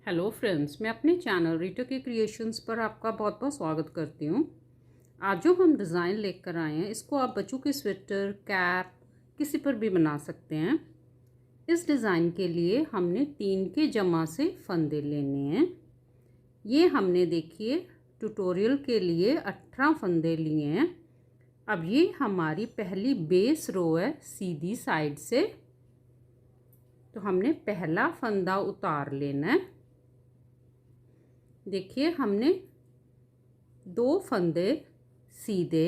Hello friends, मैं अपने channel रीटो के क्रिएशंस पर आपका बहुत बहुत स्वागत करती हूँ। आज जो हम डिज़ाइन लेकर आए हैं, इसको आप बच्चों के स्वेटर, कैप किसी पर भी बना सकते हैं। इस डिज़ाइन के लिए हमने 3 के जमा से फंदे लेने हैं। ये हमने देखिए ट्यूटोरियल के लिए 18 फंदे लिए हैं। अब ये हमारी पहली बेस रो है सीधी साइड से, तो हमने पहला फंदा उतार लेना है। देखिए हमने 2 फंदे सीधे,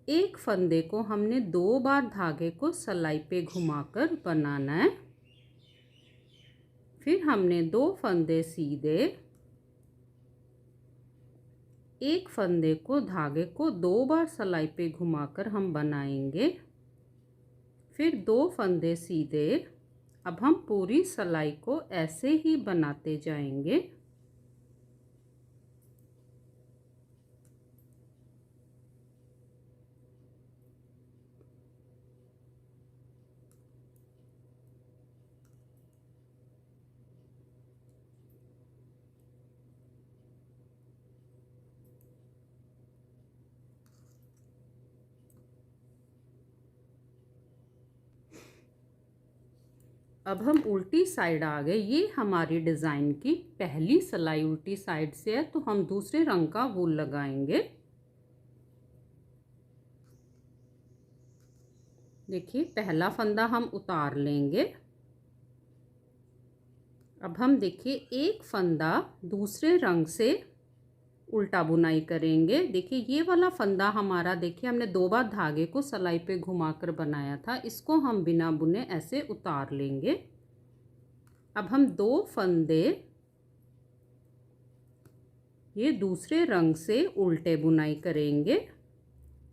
एक फंदे को हमने 2 बार धागे को सलाई पे घुमाकर बनाना है। फिर हमने 2 फंदे सीधे, एक फंदे को धागे को 2 बार सलाई पे घुमाकर हम बनाएंगे। फिर 2 फंदे सीधे। अब हम पूरी सलाई को ऐसे ही बनाते जाएंगे। अब हम उल्टी साइड आ गए। ये हमारी डिज़ाइन की पहली सिलाई उल्टी साइड से है, तो हम दूसरे रंग का वूल लगाएंगे। देखिए पहला फंदा हम उतार लेंगे। अब हम देखिए एक फंदा दूसरे रंग से उल्टा बुनाई करेंगे। देखिए ये वाला फंदा हमारा, देखिए हमने 2 बार धागे को सलाई पे घुमाकर बनाया था, इसको हम बिना बुने ऐसे उतार लेंगे। अब हम 2 फंदे ये दूसरे रंग से उल्टे बुनाई करेंगे।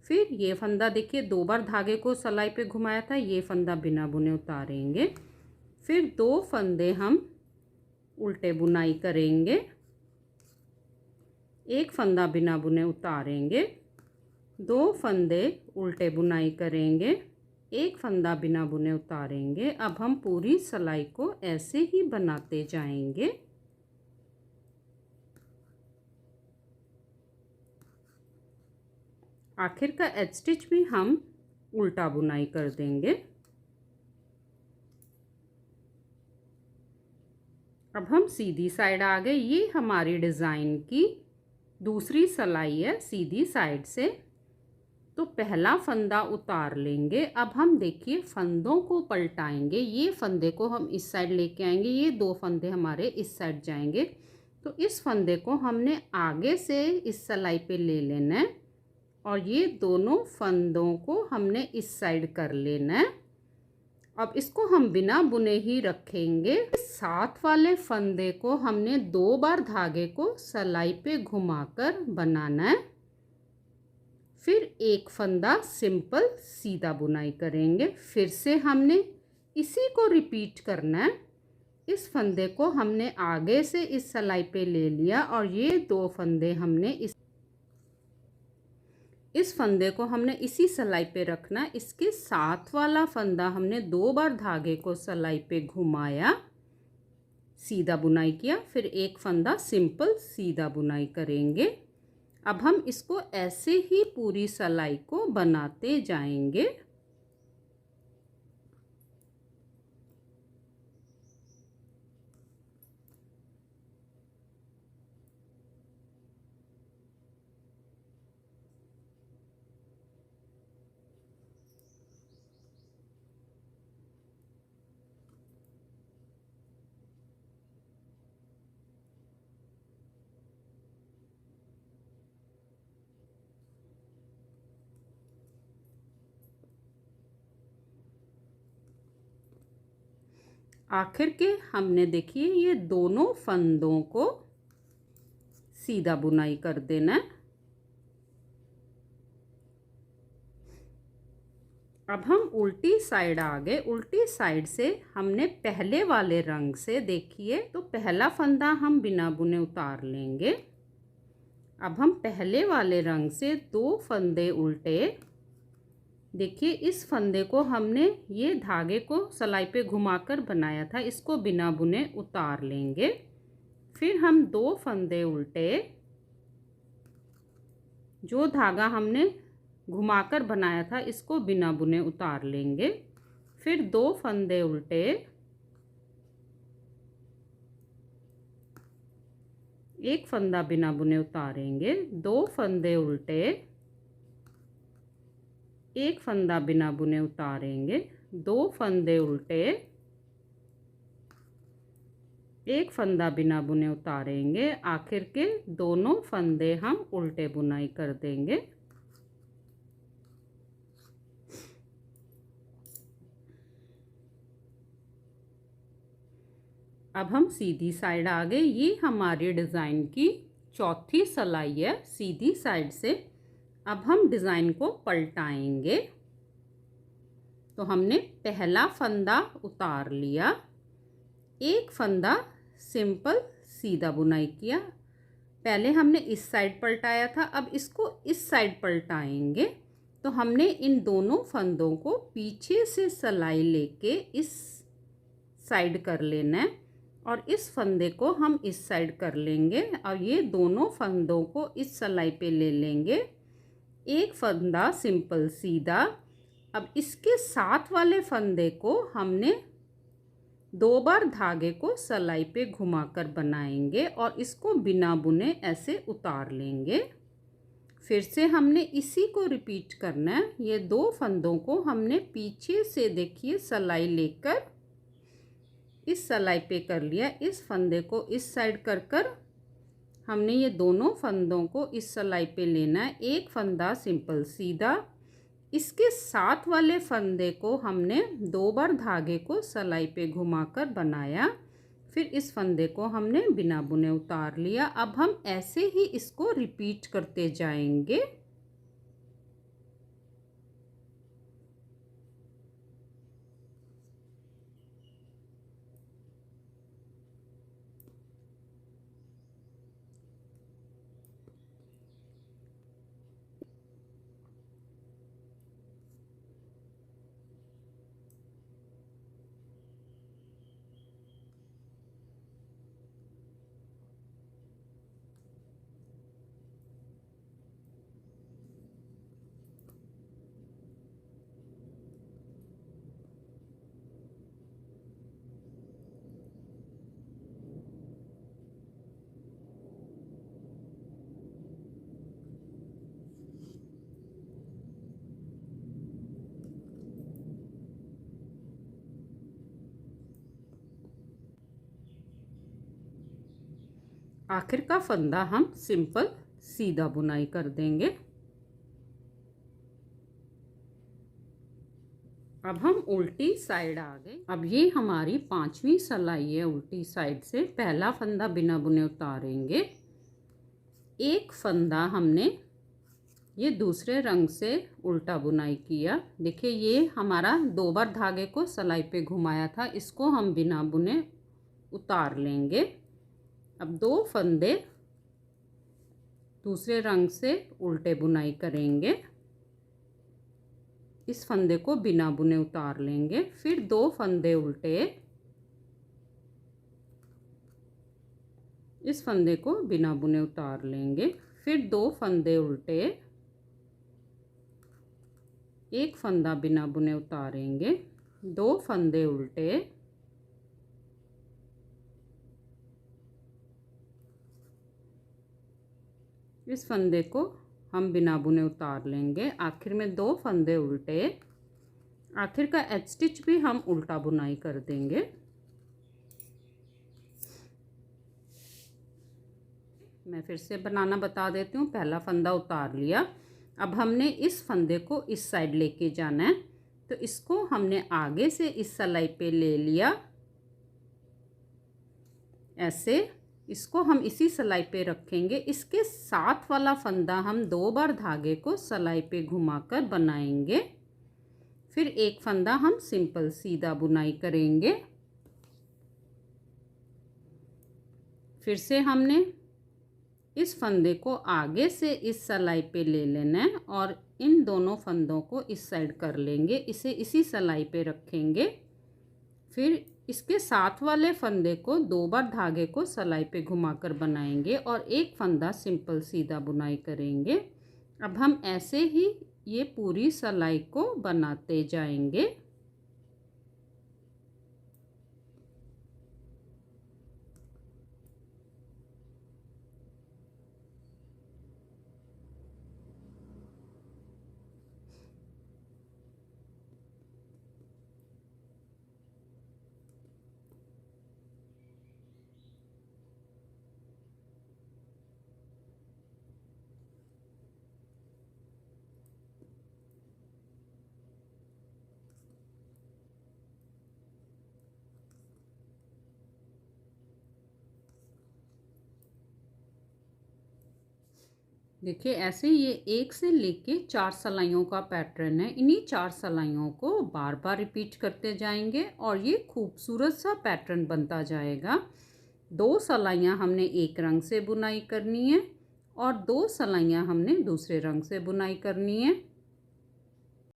फिर ये फंदा देखिए 2 बार धागे को सलाई पे घुमाया था, ये फंदा बिना बुने उतारेंगे। फिर 2 फंदे हम उल्टे बुनाई करेंगे, एक फंदा बिना बुने उतारेंगे। 2 फंदे उल्टे बुनाई करेंगे, एक फंदा बिना बुने उतारेंगे। अब हम पूरी सिलाई को ऐसे ही बनाते जाएंगे। आखिर का एज स्टिच भी हम उल्टा बुनाई कर देंगे। अब हम सीधी साइड आ गए। ये हमारी डिज़ाइन की दूसरी सिलाई है सीधी साइड से, तो पहला फंदा उतार लेंगे। अब हम देखिए फंदों को पलटाएंगे। ये फंदे को हम इस साइड लेके आएंगे, ये 2 फंदे हमारे इस साइड जाएंगे। तो इस फंदे को हमने आगे से इस सिलाई पे ले लेना है और ये दोनों फंदों को हमने इस साइड कर लेना है। अब इसको हम बिना बुने ही रखेंगे। साथ वाले फंदे को हमने 2 बार धागे को सलाई पे घुमाकर बनाना है। फिर एक फंदा सिंपल सीधा बुनाई करेंगे। फिर से हमने इसी को रिपीट करना है। इस फंदे को हमने आगे से इस सलाई पे ले लिया और ये 2 फंदे हमने इस फंदे को हमने इसी सलाई पे रखना। इसके साथ वाला फंदा हमने 2 बार धागे को सलाई पे घुमाया, सीधा बुनाई किया, फिर एक फंदा सिंपल सीधा बुनाई करेंगे। अब हम इसको ऐसे ही पूरी सिलाई को बनाते जाएंगे। आखिर के हमने देखिए ये दोनों फंदों को सीधा बुनाई कर देना है। अब हम उल्टी साइड आ गए। उल्टी साइड से हमने पहले वाले रंग से, देखिए तो पहला फंदा हम बिना बुने उतार लेंगे। अब हम पहले वाले रंग से 2 फंदे उल्टे देखिए इस फंदे को हमने ये धागे को सलाई पे घुमाकर बनाया था, इसको बिना बुने उतार लेंगे। फिर हम 2 फंदे उल्टे, जो धागा हमने घुमाकर बनाया था इसको बिना बुने उतार लेंगे। फिर 2 फंदे उल्टे, एक फंदा बिना बुने उतारेंगे, 2 फंदे उल्टे, एक फंदा बिना बुने उतारेंगे, 2 फंदे उल्टे, एक फंदा बिना बुने उतारेंगे। आखिर के दोनों फंदे हम उल्टे बुनाई कर देंगे। अब हम सीधी साइड आ गए। ये हमारी डिज़ाइन की चौथी सिलाई है सीधी साइड से। अब हम डिज़ाइन को पलटाएंगे। तो हमने पहला फंदा उतार लिया, एक फंदा सिंपल सीधा बुनाई किया। पहले हमने इस साइड पलटाया था, अब इसको इस साइड पलटाएंगे। तो हमने इन दोनों फंदों को पीछे से सिलाई लेके इस साइड कर लेना है और इस फंदे को हम इस साइड कर लेंगे और ये दोनों फंदों को इस सिलाई पे ले लेंगे। एक फंदा सिंपल सीधा। अब इसके साथ वाले फंदे को हमने 2 बार धागे को सिलाई पे घुमाकर बनाएंगे और इसको बिना बुने ऐसे उतार लेंगे। फिर से हमने इसी को रिपीट करना है। ये 2 फंदों को हमने पीछे से देखिए सिलाई लेकर इस सिलाई पे कर लिया। इस फंदे को इस साइड कर कर हमने ये दोनों फंदों को इस सिलाई पे लेना है। एक फंदा सिंपल सीधा, इसके साथ वाले फंदे को हमने 2 बार धागे को सिलाई पे घुमाकर बनाया। फिर इस फंदे को हमने बिना बुने उतार लिया। अब हम ऐसे ही इसको रिपीट करते जाएंगे। आखिर का फंदा हम सिंपल सीधा बुनाई कर देंगे। अब हम उल्टी साइड आ गए। अब ये हमारी 5वीं सिलाई है उल्टी साइड से। पहला फंदा बिना बुने उतारेंगे, एक फंदा हमने ये दूसरे रंग से उल्टा बुनाई किया। देखिए ये हमारा 2 बार धागे को सिलाई पे घुमाया था, इसको हम बिना बुने उतार लेंगे। अब 2 फंदे दूसरे रंग से उल्टे बुनाई करेंगे, इस फंदे को बिना बुने उतार लेंगे। फिर 2 फंदे उल्टे, इस फंदे को बिना बुने उतार लेंगे। फिर 2 फंदे उल्टे, एक फंदा बिना बुने उतारेंगे, 2 फंदे उल्टे, इस फंदे को हम बिना बुने उतार लेंगे। आखिर में 2 फंदे उल्टे। आखिर का एच स्टिच भी हम उल्टा बुनाई कर देंगे। मैं फिर से बनाना बता देती हूँ। पहला फंदा उतार लिया, अब हमने इस फंदे को इस साइड लेके जाना है। तो इसको हमने आगे से इस सिलाई पे ले लिया ऐसे, इसको हम इसी सिलाई पे रखेंगे। इसके साथ वाला फंदा हम 2 बार धागे को सिलाई पे घुमाकर बनाएंगे। फिर एक फंदा हम सिंपल सीधा बुनाई करेंगे। फिर से हमने इस फंदे को आगे से इस सिलाई पे ले लेना है और इन दोनों फंदों को इस साइड कर लेंगे, इसे इसी सिलाई पे रखेंगे। फिर इसके साथ वाले फंदे को 2 बार धागे को सिलाई पे घुमाकर बनाएंगे और एक फंदा सिंपल सीधा बुनाई करेंगे। अब हम ऐसे ही ये पूरी सिलाई को बनाते जाएंगे। देखिए ऐसे ये 1 से लेके 4 सिलाइयों का पैटर्न है। इन्हीं 4 सिलाइयों को बार बार रिपीट करते जाएंगे और ये खूबसूरत सा पैटर्न बनता जाएगा। 2 सिलाइयाँ हमने एक रंग से बुनाई करनी है और 2 सिलाइयाँ हमने दूसरे रंग से बुनाई करनी है।